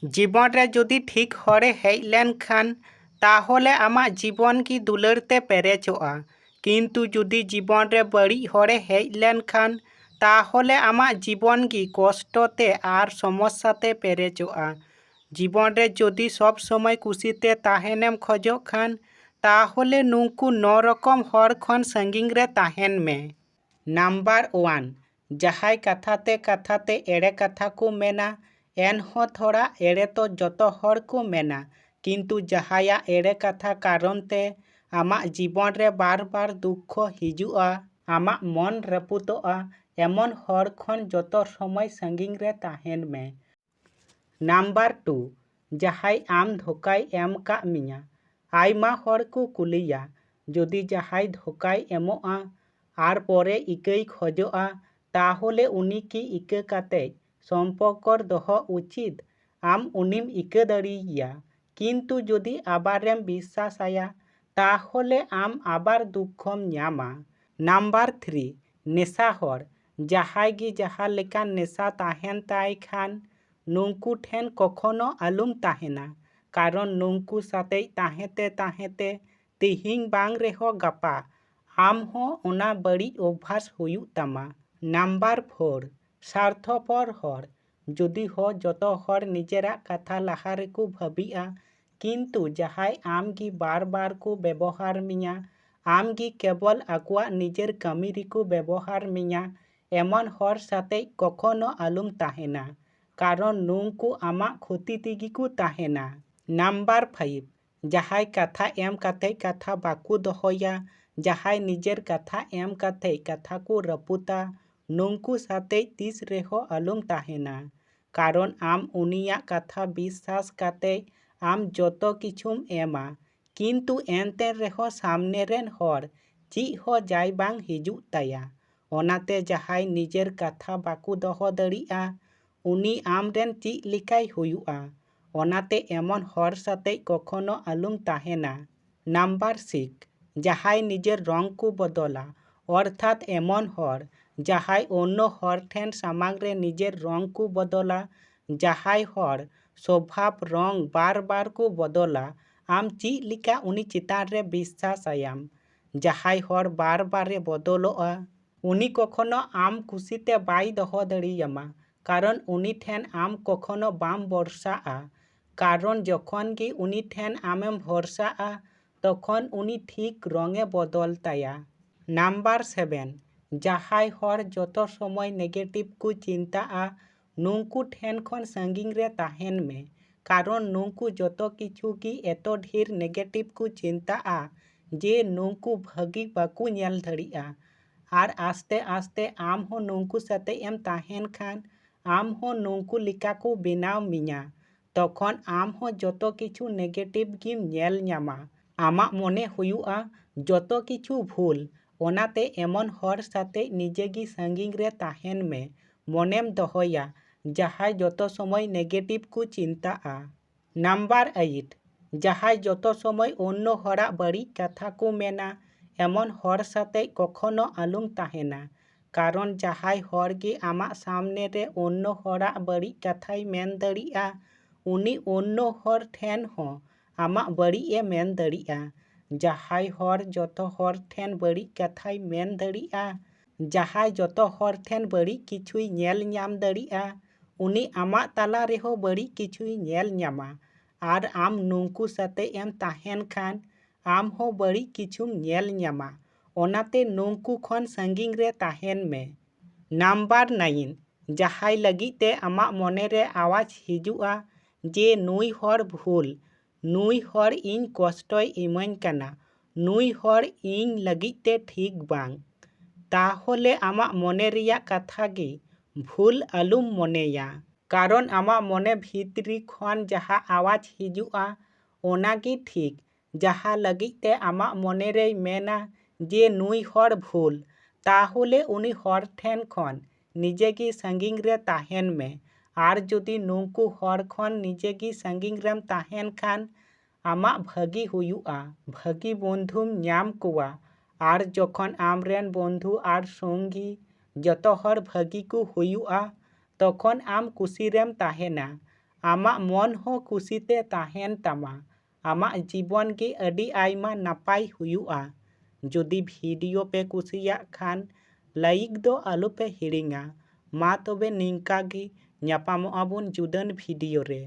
जीवन रे जदि ठीक हरे हेज लेनखान ताहले आमाग जीवन की दुलारते पेरेजोगा। किन्तु जदि जीवन रे बड़ी हरे हेज लेनखान ताहले आमाग जीवन की कष्टते आर समस्याते पेरेजोगा। जीवन रे जदि सब समय खुशीते ताहेनेम खोजोग खान ताहले नुंकु 9 रकम हर खन संगिंग रे ताहेन में। नंबर 1 जहाय कथाते एड़े कथा को मेना एनहो थोड़ा एड़े तो जतो हर को मेना। किन्तु जहाया एड़े कथा कारण ते आमाग जीवन रे बार बार दुख हिजुआ आमाग मन रपुतोआ एमन हर खन जतो समय संगिंग रे ताहेन में। नंबर 2 जहाय आम धोकाय एम का मिया आयमा हर को कुलिया जदि जहाय धोकाय एमोआ आर परे इकई खोजोआ ताहले उनी की इका काते सम्पर्कर दोहो उचित आम उनिम इका दाड़िया। किन्तु जदि आबारेम विश्वासाया ताहले आम आबार दुखम न्यामा। नंबर 3 नेशा हर जहाय गी जहा लेका नेशा ताहेन ताय खान नुंकु ठेन कखनो आलुम ताहेना कारण नुंकु साथे ताहेते तिहिंग बांग रेहो गापा आम हो ओना बड़ी अभ्यास हुयु तामा। नंबर 4 स्वार्थपर हर जदि हो जतो हर निजेरा कथा लहा रेको भाबिया किन्तु जहाय आम गी बार बार को व्यवहार मिया आम गी केवल आकुआ निजेर कामी रिको व्यवहार मिया एमन हर साथे कखनो आलुम ताहेना कारण नुंकु आमा क्षति तेगी को ताहेना। नंबर 5 जहाय कथा एम काते कथा बाकु दोहोया जहाय निजेर कथा एम काते कथा को रपुता नुंकु साथे तीस रेहो आलुम ताहेना कारण आम उनिया कथा विश्वास काते आम जतो किछुम एमा किन्तु एनते रेहो सामने रेन हर ची हो जाय बांग हिजु ताया ओनाते जहाय निजेर कथा बाकु दोहो दाड़िया उनी आम रेन ची लिकाय हुयुआ ओनाते एमन हर साथे कखनो आलुम ताहेना। नंबर 6 जहाय निजेर रंग को बदला अर्थात एमन हर जहाय अन्य हर ठेन सामांग रे निजेर रंग को बदला जहाय हर स्वभाव रंग बार बार को बदला आम ची लिका उनी चितान रे विश्वास आयाम। जहाय हर बार बार बदलोआ उनी कखनो आम खुशीते बाय दोहो दाड़ियामा कारण उनी ठेन आम कखनो बाम भरसाआ कारण जखन गी उनी ठेन आमेम भरसाआ तखन उनी ठीक रंगे बदल ताया। नंबर 7 जहाय हर जतो समय नेगेटिव को चिंताआ नुंकु ठेन खन संगिंग रे ताहेन में कारण नुंकु जतो किछु की एतो ढेर नेगेटिव को चिंताआ जे नुंकु भागी बाकु नेल दाड़िया आर आस्ते आस्ते आम हो नुंकु साथे एम ताहेन खान आम हो नुंकु लिका को बेनाव मिया तखन आम हो जतो किछु नेगेटिव गिम नेल न्यामा आमा मने हुयुआ जतो किछु भूल ओनाते एमन हर साथे निजेगी संगिंग रे ताहेन में मनेम दोहोया जहाय जतो समय नेगेटिव को चिंताआ। नंबर 8 जहाय जतो समय अन्य हरा बड़ी कथा को मेना एमन हर साथे कखनो आलुम ताहेना कारण जहाय हर गे आमा सामने रे अन्य हरा बड़ी कथाय मेन दाड़िया उनी अन्य हर ठेन हो आमा बड़ी ए मेन दाड़िया जहाय हर जतो हर ठेन बड़ी कथाय मेन दाड़िया जहाय जतो हर ठेन बड़ी किछुई नेल न्याम दाड़िया उनी आमा ताला रेहो बड़ी किछुई नेल न्यामा आर आम नुंकु साथे एम ताहेन खान आम हो बड़ी किछुम नेल न्यामा ओनाते नुंकु खन संगिंग रे ताहेन में। नंबर 9 जहाय लगिते आमा मने रे आवाज हिजुआ जे नुई हर भूल नुई हर इन कष्टय इमाኝ काना नुई हर इन लगिते ठीक बांग ताहले आमा मने रिया कथा गे भूल आलुम मनेया कारण आमा मने भितरी खन जहा आवाज हिजुआ ओनागी ठीक जहा लगिते आमा मने रे मेना जे नुई हर भूल ताहले उनी हर ठेन खन निजेगी संगिंग रे ताहेन में आर जदि नुंकु हर खन निजेगी संगिंग रेम ताहेन खान आमा भागी हुयुआ भागी बंधुम न्याम कोआ आर जखन आमरेन बंधु आर संगी जतो हर भागी को हुयुआ तखन आम खुशी रेम ताहेना आमाग मन हो खुशीते ताहेन तामा आमाग जीवन की अडी आयमा नापाय हुयुआ। जुदी भिडियो पे कुसिया खान लाइक दो आलू पे हिड़िंगा। मा तबे निंका गी ᱧᱟᱯᱟᱢᱚᱜ ᱟᱵᱚᱱ ᱡᱩᱫᱟᱹᱱ ᱵᱷᱤᱰᱤᱭᱳ ᱨᱮ।